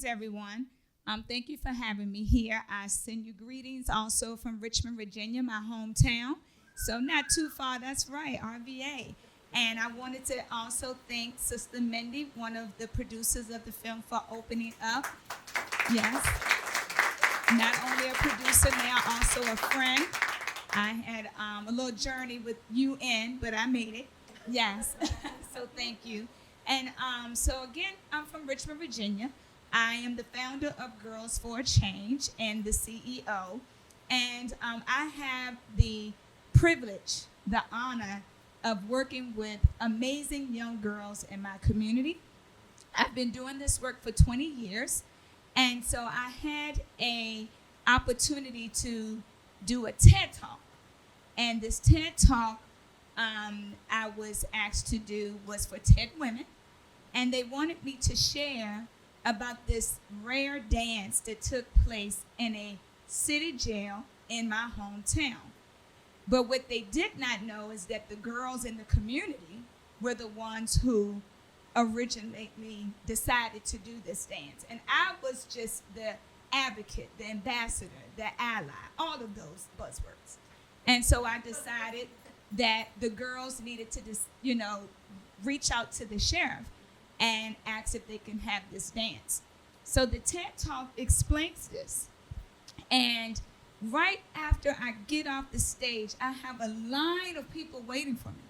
Greetings, everyone. Thank you for having me here. I send you greetings also from Richmond, Virginia, my hometown. So not too far, that's right, RVA. And I wanted to also thank Sister Mindy, one of the producers of the film, for opening up. Yes. Not only a producer, now also a friend. I had a little journey with UN, but I made it. Yes. So thank you. And so again, I'm from Richmond, Virginia. I am the founder of Girls for a Change and the CEO. And I have the privilege, the honor of working with amazing young girls in my community. I've been doing this work for 20 years. And so I had an opportunity to do a TED Talk. And this TED Talk I was asked to do was for TED Women. And they wanted me to share about this rare dance that took place in a city jail in my hometown. But what they did not know is that the girls in the community were the ones who originally decided to do this dance. And I was just the advocate, the ambassador, the ally, all of those buzzwords. And so I decided that the girls needed to just, reach out to the sheriff and ask if they can have this dance. So the TED Talk explains this. And right after I get off the stage, I have a line of people waiting for me,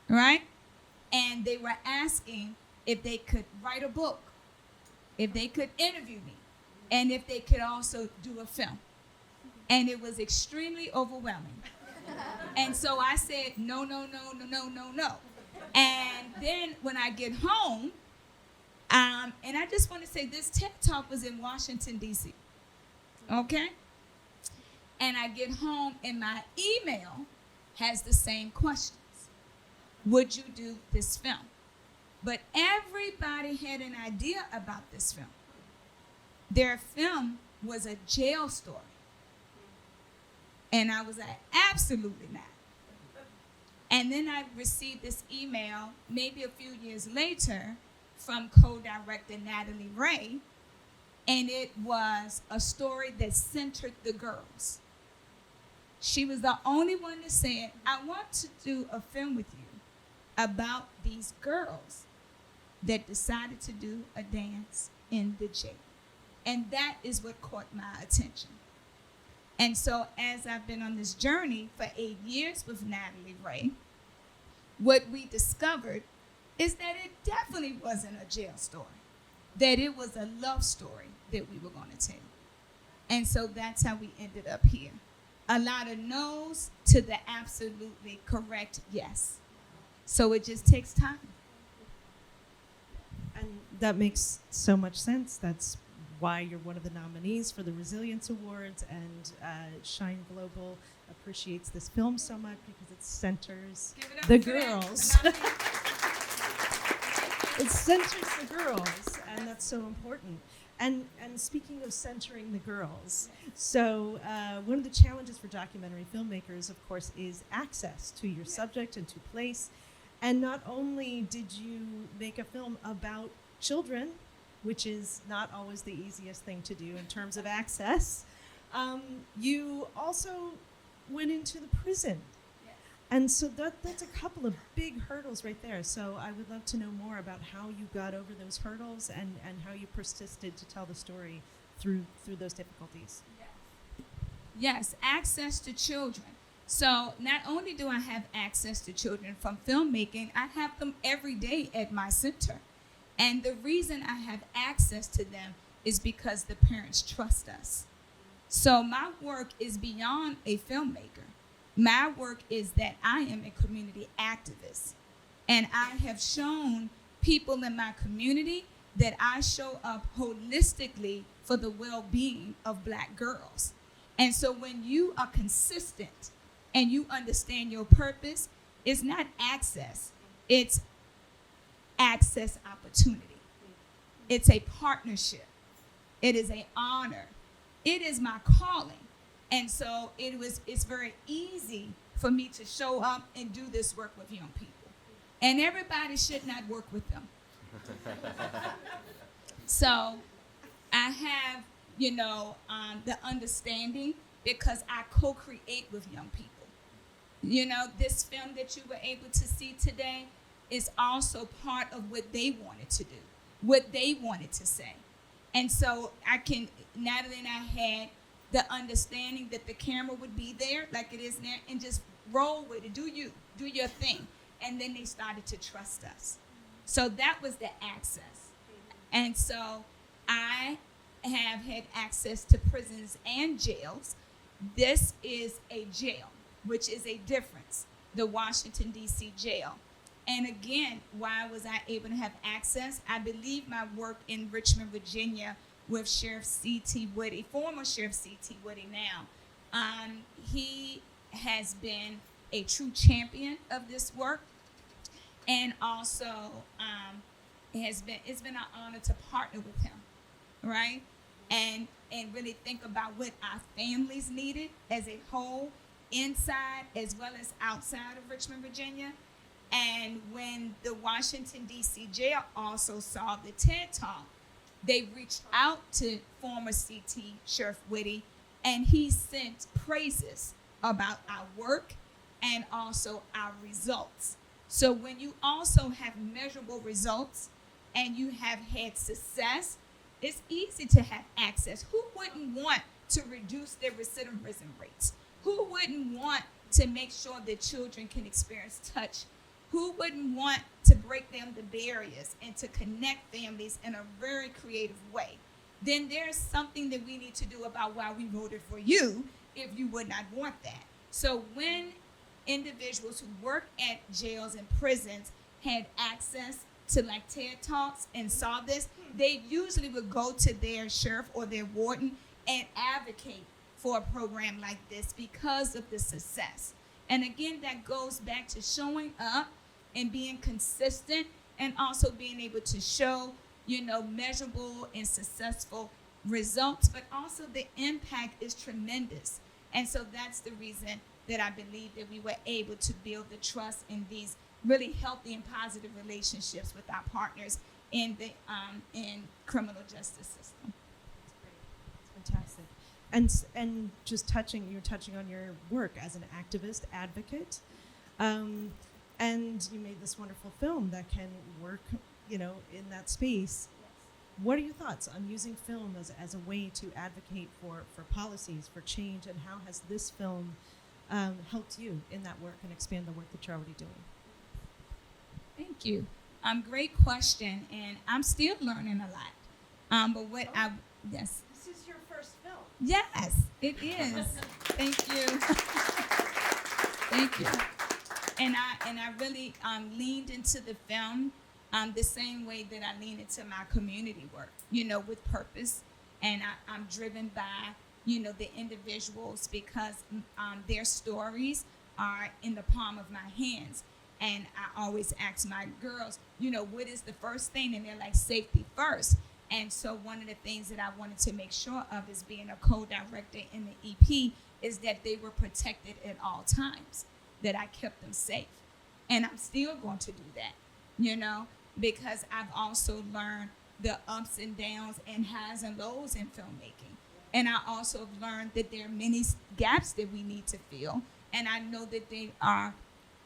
right? And they were asking if they could write a book, if they could interview me, and if they could also do a film. And it was extremely overwhelming. And so I said, no. And then when I get home, and I just want to say this TED Talk was in Washington, D.C., okay? And I get home and my email has the same questions. Would you do this film? But everybody had an idea about this film. Their film was a jail story. And I was like, absolutely not. And then I received this email maybe a few years later from co-director Natalie Rae, and it was a story that centered the girls. She was the only one that said, I want to do a film with you about these girls that decided to do a dance in the jail. And that is what caught my attention. And so as I've been on this journey for 8 years with Natalie Rae, what we discovered is that it definitely wasn't a jail story, that it was a love story that we were going to tell. And so that's how we ended up here. A lot of no's to the absolutely correct yes. So it just takes time. And that makes so much sense. That's why you're one of the nominees for the Resilience Awards, and Shine Global appreciates this film so much because it centers the girls. It centers the girls, and that's so important. And speaking of centering the girls, so one of the challenges for documentary filmmakers, of course, is access to your subject and to place. And not only did you make a film about children, which is not always the easiest thing to do in terms of access, you also went into the prison. Yes. And so that's a couple of big hurdles right there. So I would love to know more about how you got over those hurdles and how you persisted to tell the story through those difficulties. Yes, access to children. So not only do I have access to children from filmmaking, I have them every day at my center. And the reason I have access to them is because the parents trust us. So my work is beyond a filmmaker. My work is that I am a community activist. And I have shown people in my community that I show up holistically for the well-being of Black girls. And so when you are consistent and you understand your purpose, it's not access, it's access opportunity. It's a partnership. It is an honor. It is my calling. And so it's very easy for me to show up and do this work with young people. And everybody should not work with them. So I have, the understanding because I co-create with young people. This film that you were able to see today is also part of what they wanted to do, what they wanted to say. And so Natalie and I had the understanding that the camera would be there like it is now and just roll with it, do your thing. And then they started to trust us. So that was the access. And so I have had access to prisons and jails. This is a jail, which is a difference, the Washington, D.C. jail. And again, why was I able to have access? I believe my work in Richmond, Virginia with Sheriff C.T. Woody, former Sheriff C.T. Woody now, he has been a true champion of this work. And also, it's been an honor to partner with him, right? And really think about what our families needed as a whole, inside as well as outside of Richmond, Virginia. And when the Washington, D.C. jail also saw the TED Talk, they reached out to former CT Sheriff Whitty, and he sent praises about our work and also our results. So when you also have measurable results and you have had success, it's easy to have access. Who wouldn't want to reduce their recidivism rates? Who wouldn't want to make sure that children can experience touch? Who wouldn't want to break down the barriers and to connect families in a very creative way? Then there's something that we need to do about why we voted for you if you would not want that. So when individuals who work at jails and prisons had access to like TED Talks and saw this, they usually would go to their sheriff or their warden and advocate for a program like this because of the success. And again, that goes back to showing up and being consistent and also being able to show, measurable and successful results, but also the impact is tremendous. And so that's the reason that I believe that we were able to build the trust in these really healthy and positive relationships with our partners in the criminal justice system. That's fantastic. And just you're touching on your work as an activist, advocate, and you made this wonderful film that can work, in that space. Yes. What are your thoughts on using film as a way to advocate for policies, for change, and how has this film helped you in that work and expand the work that you're already doing? Thank you. Great question, and I'm still learning a lot. Yes. This is your first film. Yes, it is. Thank you. Thank you. And I really leaned into the film the same way that I lean into my community work, with purpose. And I'm driven by, the individuals because their stories are in the palm of my hands. And I always ask my girls, what is the first thing? And they're like, safety first. And so one of the things that I wanted to make sure of as being a co-director in the EP is that they were protected at all times, that I kept them safe. And I'm still going to do that, because I've also learned the ups and downs and highs and lows in filmmaking. And I also have learned that there are many gaps that we need to fill. And I know that there are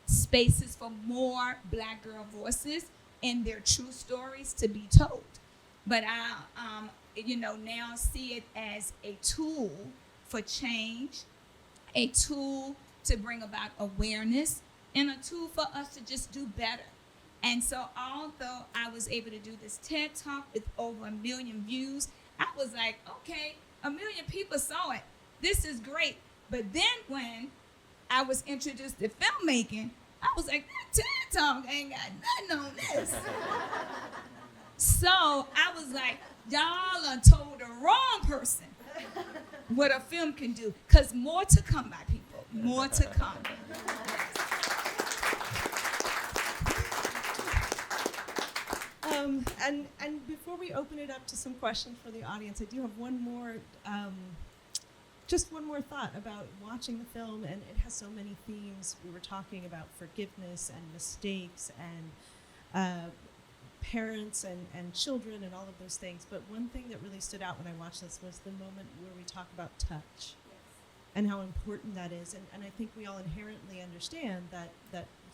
spaces for more Black girl voices and their true stories to be told. But I, now see it as a tool for change, a tool to bring about awareness, and a tool for us to just do better. And so although I was able to do this TED Talk with over 1 million views, I was like, okay, 1 million people saw it. This is great. But then when I was introduced to filmmaking, I was like, that TED Talk ain't got nothing on this. So I was like, y'all done told the wrong person what a film can do. Because more to come, my people. More to come. And before we open it up to some questions for the audience, I do have one more thought about watching the film, and it has so many themes. We were talking about forgiveness and mistakes and parents and children and all of those things. But one thing that really stood out when I watched this was the moment where we talk about touch and how important that is. And I think we all inherently understand that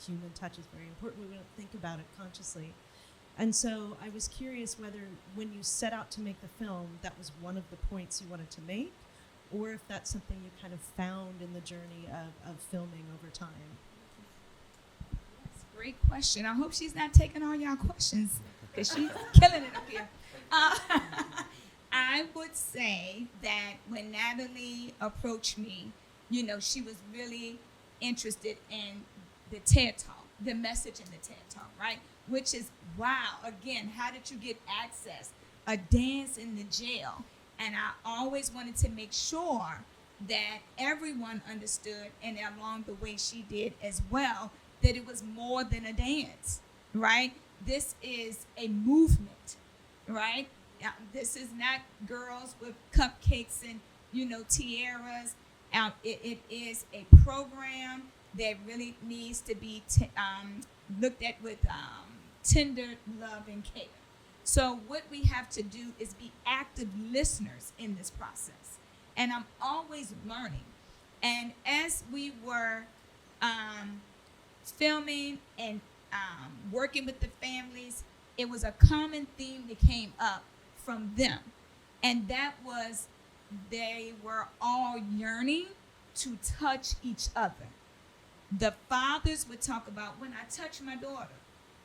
human touch is very important. We don't think about it consciously. And so I was curious whether when you set out to make the film, that was one of the points you wanted to make, or if that's something you kind of found in the journey of filming over time. That's a great question. I hope she's not taking all y'all questions, because she's killing it up here. I would say that when Natalie approached me, she was really interested in the TED Talk, the message in the TED Talk, right? Which is, wow, again, how did you get access? A dance in the jail. And I always wanted to make sure that everyone understood, and along the way she did as well, that it was more than a dance, right? This is a movement, right? This is not girls with cupcakes and, tiaras. It is a program that really needs to be looked at with tender love and care. So what we have to do is be active listeners in this process. And I'm always learning. And as we were filming and working with the families, it was a common theme that came up from them. And that was they were all yearning to touch each other. The fathers would talk about, when I touch my daughter,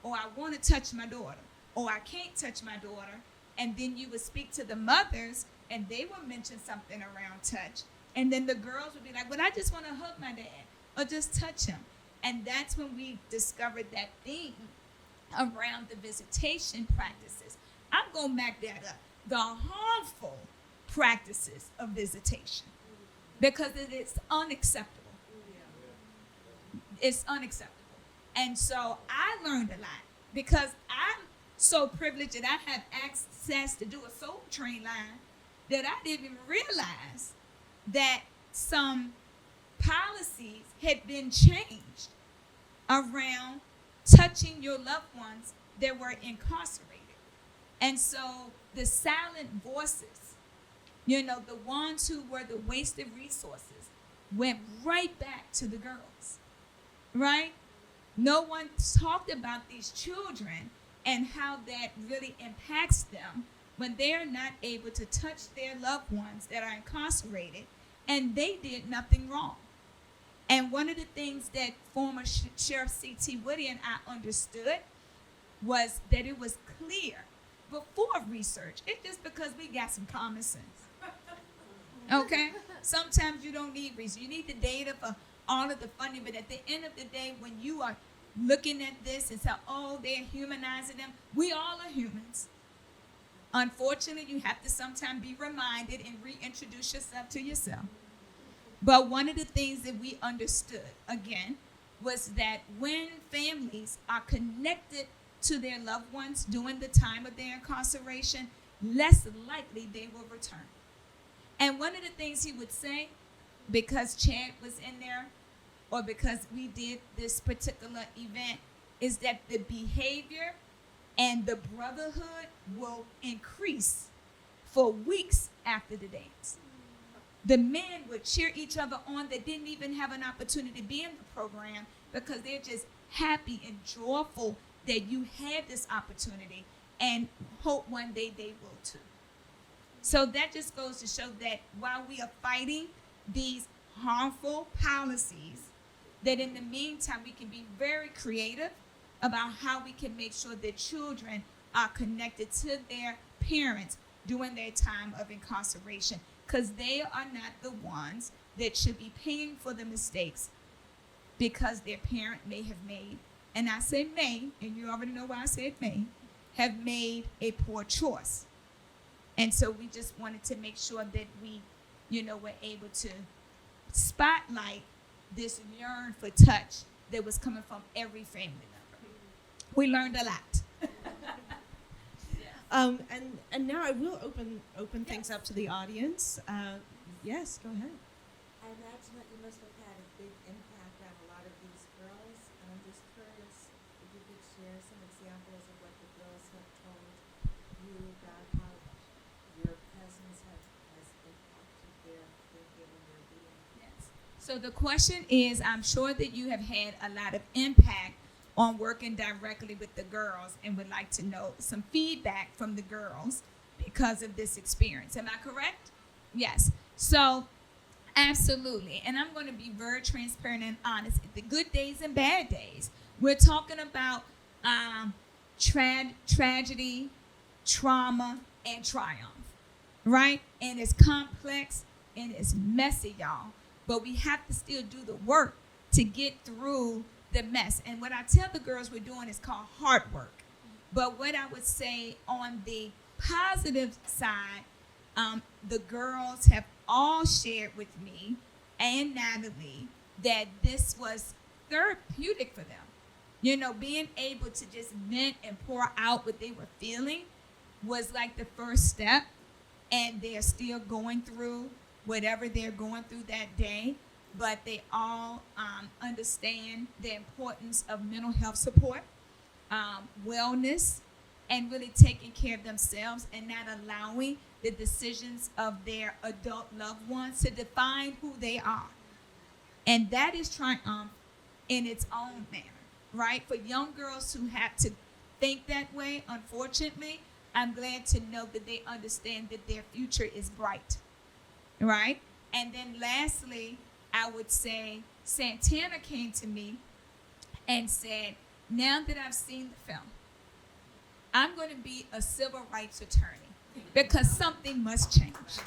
or I want to touch my daughter, or I can't touch my daughter. And then you would speak to the mothers, and they would mention something around touch. And then the girls would be like, well, I just want to hug my dad, or just touch him. And that's when we discovered that theme around the visitation practices. I'm going to back that up. The harmful practices of visitation, because it is unacceptable. It's unacceptable. And so I learned a lot, because I'm so privileged that I have access to do a soul train line, that I didn't even realize that some policies had been changed around touching your loved ones that were incarcerated. And so the silent voices, the ones who were the wasted resources, went right back to the girls, right? No one talked about these children and how that really impacts them when they're not able to touch their loved ones that are incarcerated, and they did nothing wrong. And one of the things that former Sheriff C.T. Woody and I understood was that it was clear before research. It's just because we got some common sense. Okay? Sometimes you don't need research. You need the data for all of the funding, but at the end of the day, when you are looking at this and say, oh, they're humanizing them, we all are humans. Unfortunately, you have to sometimes be reminded and reintroduce yourself to yourself. But one of the things that we understood, again, was that when families are connected to their loved ones during the time of their incarceration, less likely they will return. And one of the things he would say, because Chad was in there, or because we did this particular event, is that the behavior and the brotherhood will increase for weeks after the dance. The men would cheer each other on that didn't even have an opportunity to be in the program, because they're just happy and joyful that you had this opportunity, and hope one day they will too. So that just goes to show that while we are fighting these harmful policies, that in the meantime we can be very creative about how we can make sure that children are connected to their parents during their time of incarceration, because they are not the ones that should be paying for the mistakes because their parent may have made, and I say may, and you already know why I said may, have made a poor choice. And so we just wanted to make sure that we, were able to spotlight this yearn for touch that was coming from every family member. We learned a lot. And now I will open things up to the audience. Yes, go ahead. I imagine that you must have had a big impact on a lot of these girls, and I'm just curious if you could share some examples of what the girls have So the question is, I'm sure that you have had a lot of impact on working directly with the girls and would like to know some feedback from the girls because of this experience. Am I correct? Yes. So absolutely. And I'm going to be very transparent and honest. The good days and bad days. We're talking about tragedy, trauma, and triumph, right? And it's complex and it's messy, y'all. But we have to still do the work to get through the mess. And what I tell the girls we're doing is called hard work. But what I would say on the positive side, the girls have all shared with me and Natalie that this was therapeutic for them. You know, being able to just vent and pour out what they were feeling was like the first step, and they're still going through whatever they're going through that day, but they all understand the importance of mental health support, wellness, and really taking care of themselves and not allowing the decisions of their adult loved ones to define who they are. And that is triumph in its own manner, right? For young girls who have to think that way, unfortunately, I'm glad to know that they understand that their future is bright, right? And then lastly, I would say Santana came to me and said, now that I've seen the film, I'm going to be a civil rights attorney because something must change.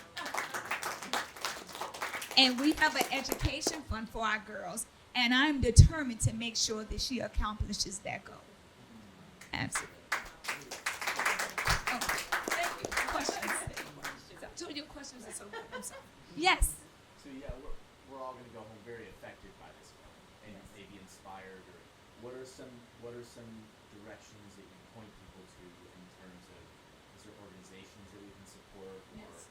And we have an education fund for our girls, and I'm determined to make sure that she accomplishes that goal. Absolutely. Oh, thank you. Questions? So your questions are so good. I'm sorry. Yes. So yeah, we're all going to go home very affected by this film and maybe inspired. Or what are some directions that you point people to in terms of, is there organizations that we can support, or Yes.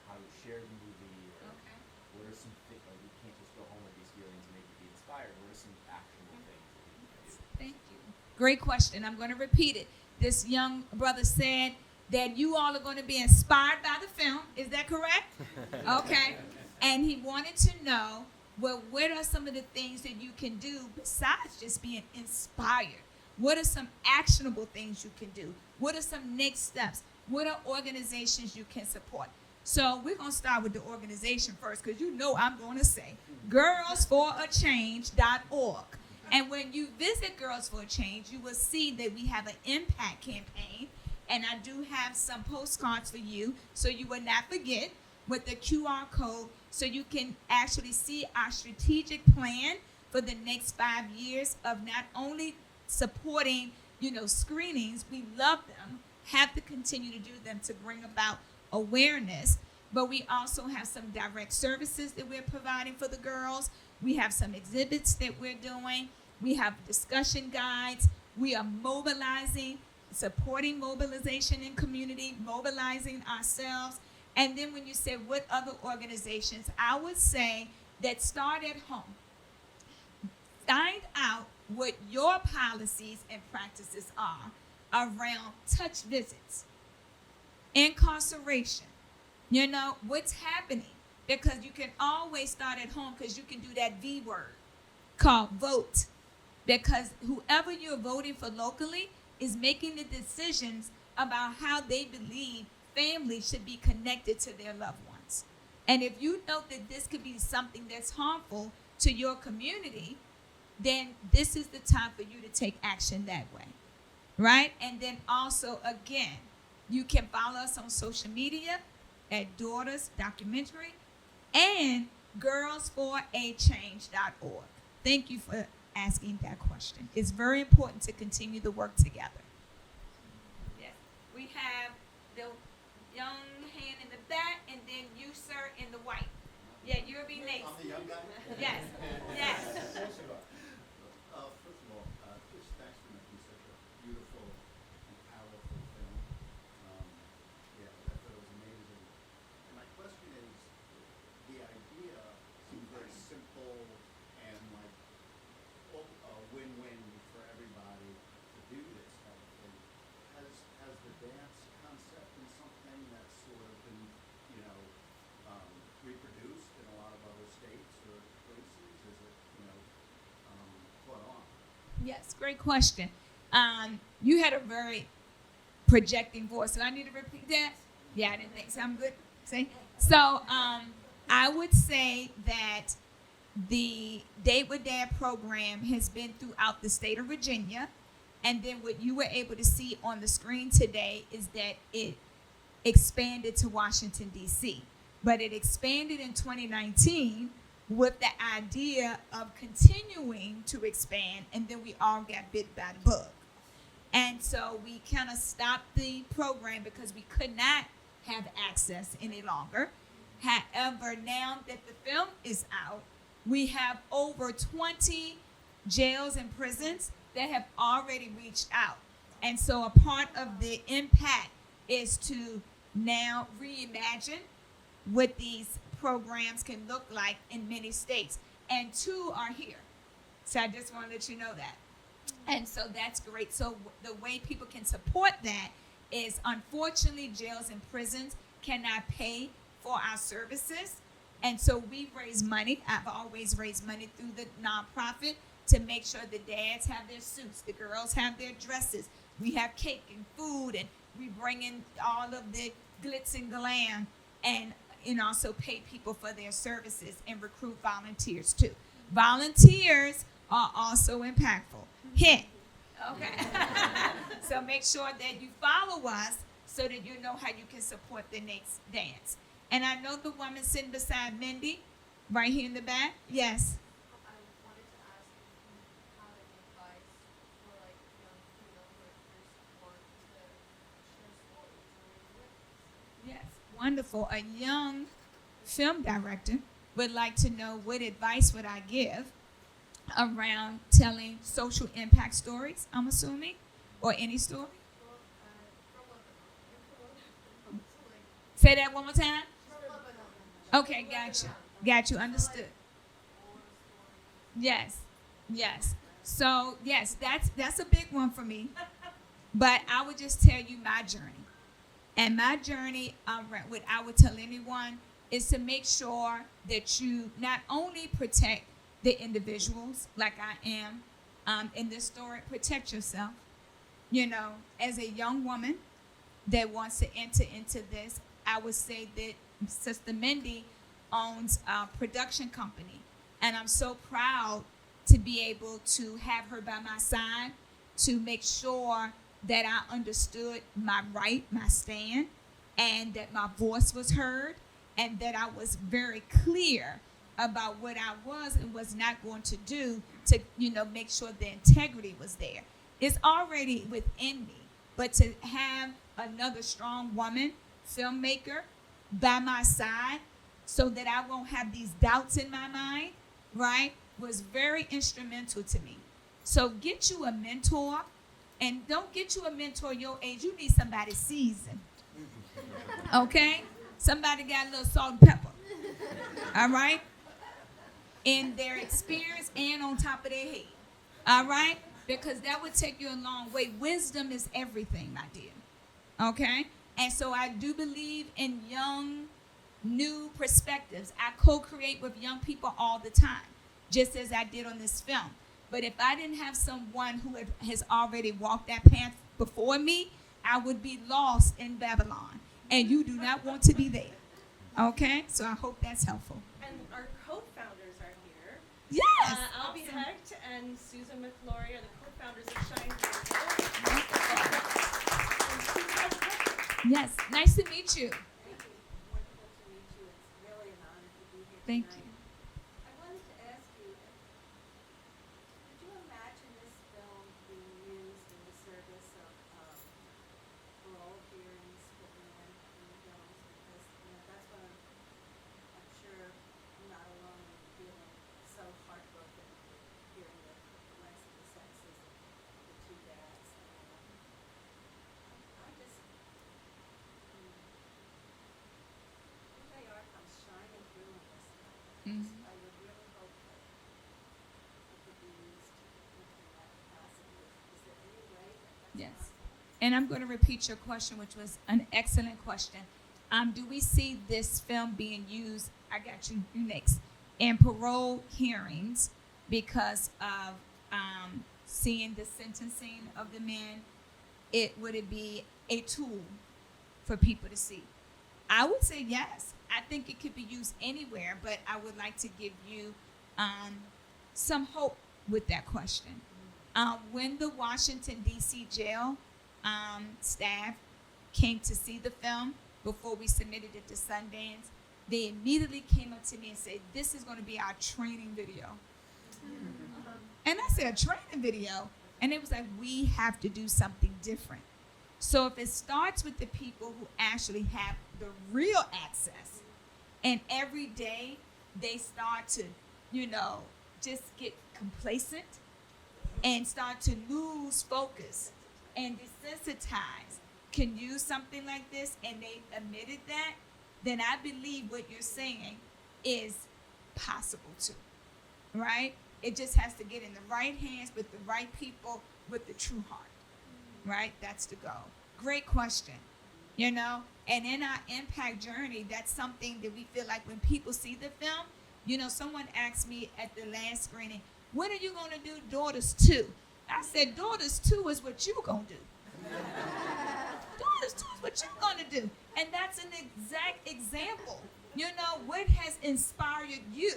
how to share the movie, or Okay. what are some things, like we can't just go home with these feelings and maybe be inspired. What are some actionable things that we can do? Thank you. Great question. I'm going to repeat it. This young brother said that you all are going to be inspired by the film. Is that correct? Okay. And he wanted to know, well, what are some of the things that you can do besides just being inspired? What are some actionable things you can do? What are some next steps? What are organizations you can support? So we're going to start with the organization first, because you know I'm going to say girlsforachange.org. And when you visit Girls for a Change, you will see that we have an impact campaign. And I do have some postcards for you, so you will not forget, with the QR code, so you can actually see our strategic plan for the next 5 years of not only supporting, screenings. We love them, have to continue to do them to bring about awareness, but we also have some direct services that we're providing for the girls. We have some exhibits that we're doing. We have discussion guides. We are mobilizing, supporting mobilization in community, mobilizing ourselves. And then when you say what other organizations, I would say that start at home. Find out what your policies and practices are around touch visits, incarceration. What's happening? Because you can always start at home, because you can do that V word called vote. Because whoever you're voting for locally is making the decisions about how they believe families should be connected to their loved ones. And if you know that this could be something that's harmful to your community, then this is the time for you to take action that way, right? And then also, again, you can follow us on social media at Daughters Documentary and girlsforachange.org. Thank you for asking that question. It's very important to continue the work together. Yes. We have the young hand in the back, and then you, sir, in the white. Yeah, you'll be next. I'm the young guy? Yes. Yes. First of all, just thanks for making such a beautiful and powerful film. I thought it was amazing. And my question is, the idea seems very simple and like a win-win for everybody to do this type of thing. Has the dance concept been something that's sort of been, reproduced in a lot of other states or places? Yes, great question. You had a very projecting voice, so I need to repeat that. Yeah, I didn't think so. I'm good. See, so I would say that the Date with Dad program has been throughout the state of Virginia, and then what you were able to see on the screen today is that it expanded to Washington, D.C., but it expanded in 2019 with the idea of continuing to expand, and then we all got bit by the bug. And so we kind of stopped the program because we could not have access any longer. However, now that the film is out, we have over 20 jails and prisons that have already reached out. And so a part of the impact is to now reimagine what these programs can look like in many states. And 2 are here. So I just want to let you know that. And so that's great. So the way people can support that is, unfortunately, jails and prisons cannot pay for our services. And so we raise money. I've always raised money through the nonprofit to make sure the dads have their suits, the girls have their dresses. We have cake and food, and we bring in all of the glitz and glam, and also pay people for their services and recruit volunteers too. Volunteers are also impactful. Hint. Okay. So make sure that you follow us so that you know how you can support the next dance. And I know the woman sitting beside Mindy, right here in the back. Yes. I wanted to ask if you had any advice for like young female directors or to share stories or witness. Yes. Wonderful. A young film director would like to know what advice would I give around telling social impact stories, I'm assuming, or any story. Well, from Lebanon. So like, Say that one more time. from Lebanon. Okay, got you, understood. Yes, yes. So yes, that's a big one for me. But I would just tell you my journey, and my journey, what I would tell anyone is to make sure that you not only protect the individuals like I am in this story, protect yourself. You know, as a young woman that wants to enter into this, I would say that Sister Mindy owns a production company, and I'm so proud to be able to have her by my side to make sure that I understood my right, my stand, and that my voice was heard, and that I was very clear about what I was and was not going to do to, make sure the integrity was there. It's already within me, but to have another strong woman, filmmaker, by my side so that I won't have these doubts in my mind, right, was very instrumental to me. So get you a mentor, and don't get you a mentor your age. You need somebody seasoned, okay? Somebody got a little salt and pepper, all right? In their experience and on top of their head, all right? Because that would take you a long way. Wisdom is everything, my dear, okay? And so I do believe in young, new perspectives. I co-create with young people all the time, just as I did on this film. But if I didn't have someone who has already walked that path before me, I would be lost in Babylon. And you do not want to be there, okay? So I hope that's helpful. And our co-founders are here. Yes. Albie Hecht and Susan McLaury are the co-founders of Shine Global. Yes. Nice to meet you. Thank you. Wonderful to meet you. It's really an honor to be here Thank tonight. you. I wanted to ask you, could you imagine this film being used in the service of parole hearings for men in the films? Because that's what I'm sure I'm not alone in feeling so heartbroken hearing the lengths of the sentences of the 2 dads. I just think they are comes shining through in this film. Mhm. I would really hope that it could be used in that capacity. Is there any way that that's Yes. possible? And I'm going to repeat your question, which was an excellent question. Do we see this film being used, I got you next, in parole hearings because of seeing the sentencing of the men, would it be a tool for people to see? I would say yes. I think it could be used anywhere, but I would like to give you some hope with that question. When the Washington, D.C. jail staff came to see the film before we submitted it to Sundance, they immediately came up to me and said, "This is going to be our training video." And I said, "A training video?" And it was like, we have to do something different. So if it starts with the people who actually have the real access, and every day they start to, just get complacent and start to lose focus and desensitize, can use something like this, and they admitted that, then I believe what you're saying is possible too, right? It just has to get in the right hands with the right people with the true heart, right? That's the goal. Great question, And in our impact journey, that's something that we feel like when people see the film, someone asked me at the last screening, "When are you going to do Daughters 2?" I said, Daughters 2 is what you going to do. Daughters 2 is what you're going to do. And that's an exact example. What has inspired you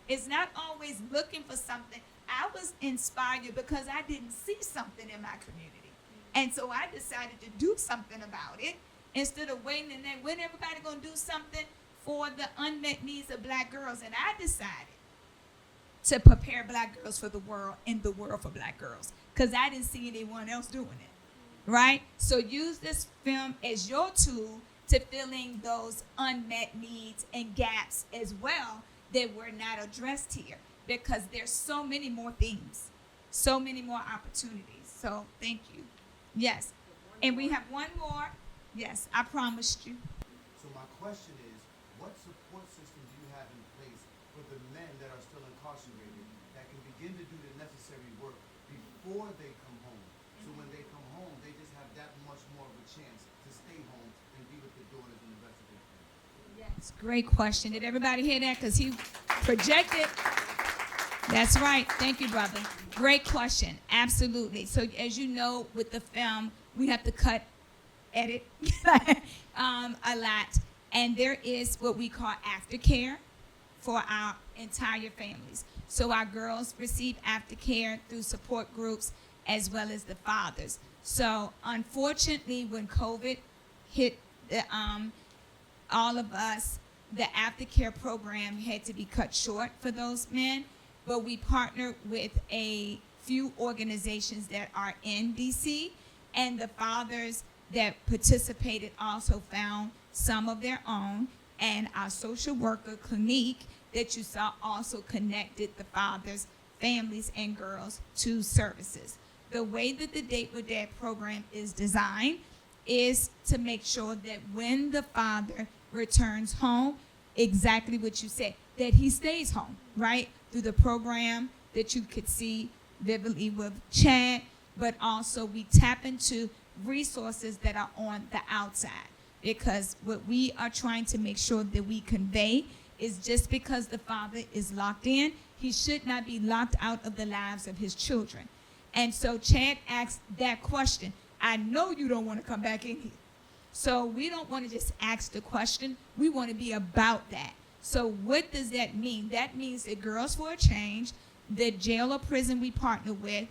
is not always looking for something. I was inspired because I didn't see something in my community. And so I decided to do something about it instead of waiting and then when everybody going to do something for the unmet needs of black girls. And I decided to prepare black girls for the world and the world for black girls because I didn't see anyone else doing it, right? So use this film as your tool to fill in those unmet needs and gaps as well that were not addressed here because there's so many more themes, so many more opportunities. So thank you. Yes. And we have one more. Yes, I promised you. So my question is, what support system do you have in place for the men that are still incarcerated that can begin to do the necessary work before they come home? So when they come home, they just have that much more of a chance to stay home and be with their daughters and the rest of their family. Yes, great question. Did everybody hear that? Because he projected. That's right. Thank you, brother. Great question. Absolutely. So as you know, with the film, we have to edit a lot. And there is what we call aftercare for our entire families. So our girls receive aftercare through support groups as well as the fathers. So unfortunately, when COVID hit all of us, the aftercare program had to be cut short for those men. But we partnered with a few organizations that are in DC, and the fathers that participated also found some of their own, and our social worker, Clinique, that you saw also connected the fathers, families, and girls to services. The way that the Date with Dad program is designed is to make sure that when the father returns home, exactly what you said, that he stays home, right? Through the program that you could see vividly with Chad, but also we tap into resources that are on the outside. Because what we are trying to make sure that we convey is just because the father is locked in, he should not be locked out of the lives of his children. And so Chad asked that question. I know you don't want to come back in here. So we don't want to just ask the question. We want to be about that. So what does that mean? That means that Girls for a Change, the jail or prison we partner with,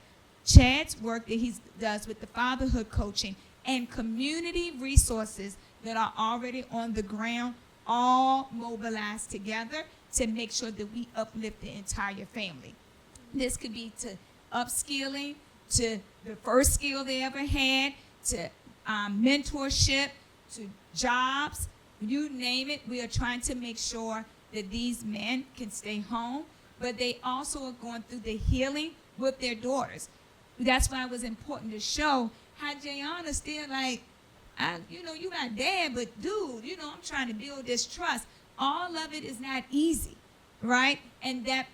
Chad's work that he does with the fatherhood coaching, and community resources that are already on the ground, all mobilized together to make sure that we uplift the entire family. This could be to upskilling, to the first skill they ever had, to mentorship, to jobs. You name it, we are trying to make sure that these men can stay home, but they also are going through the healing with their daughters. That's why it was important to show how Jayana's still like, you my dad, but dude, I'm trying to build this trust. All of it is not easy, right? And that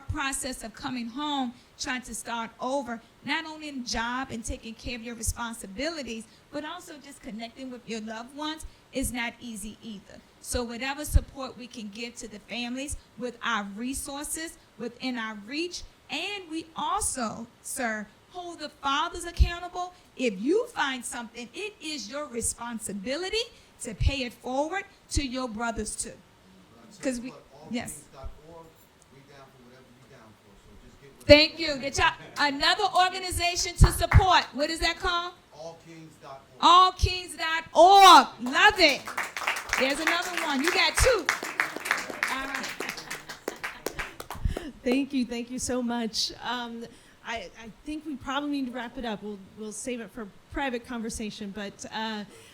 process of coming home, trying to start over, not only in job and taking care of your responsibilities, but also just connecting with your loved ones is not easy either. So whatever support we can give to the families with our resources within our reach, and we also, sir, hold the fathers accountable. If you find something, it is your responsibility to pay it forward to your brothers too. Because we, yes. Thank you. Get y'all another organization to support. What is that called? Allkings.org. Love it. There's another one. You got two. All right. Thank you so much. I think we probably need to wrap it up. We'll save it for private conversation, but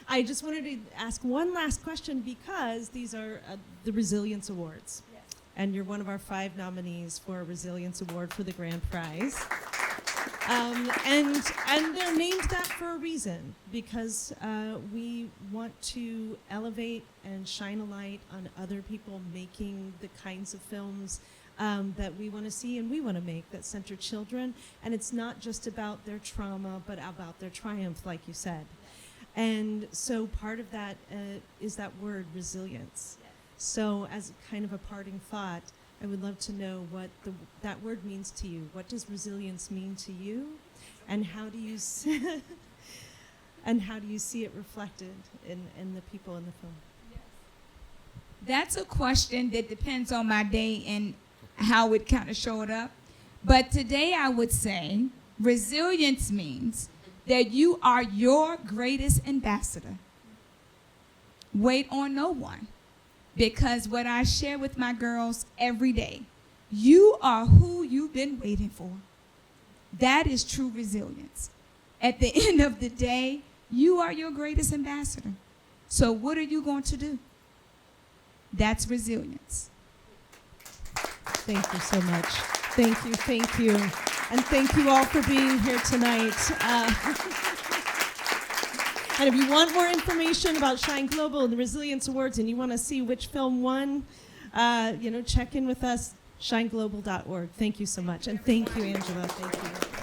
I just wanted to ask one last question because these are the Resilience Awards. Yes. And you're one of our 5 nominees for a Resilience Award for the grand prize. And they're named that for a reason, because we want to elevate and shine a light on other people making the kinds of films that we want to see and we want to make that center children. And it's not just about their trauma, but about their triumph, like you said. And so part of that is that word, resilience. Yes. So as kind of a parting thought, I would love to know what that word means to you. What does resilience mean to you? And how do you and how do you see it reflected in the people in the film? That's a question that depends on my day and how it kind of showed up. But today I would say resilience means that you are your greatest ambassador. Wait on no one. Because what I share with my girls every day, you are who you've been waiting for. That is true resilience. At the end of the day, you are your greatest ambassador. So what are you going to do? That's resilience. Thank you so much. Thank you. And thank you all for being here tonight. And if you want more information about Shine Global and the Resilience Awards and you want to see which film won, check in with us, shineglobal.org. Thank you so much. And thank you, Angela. Thank you.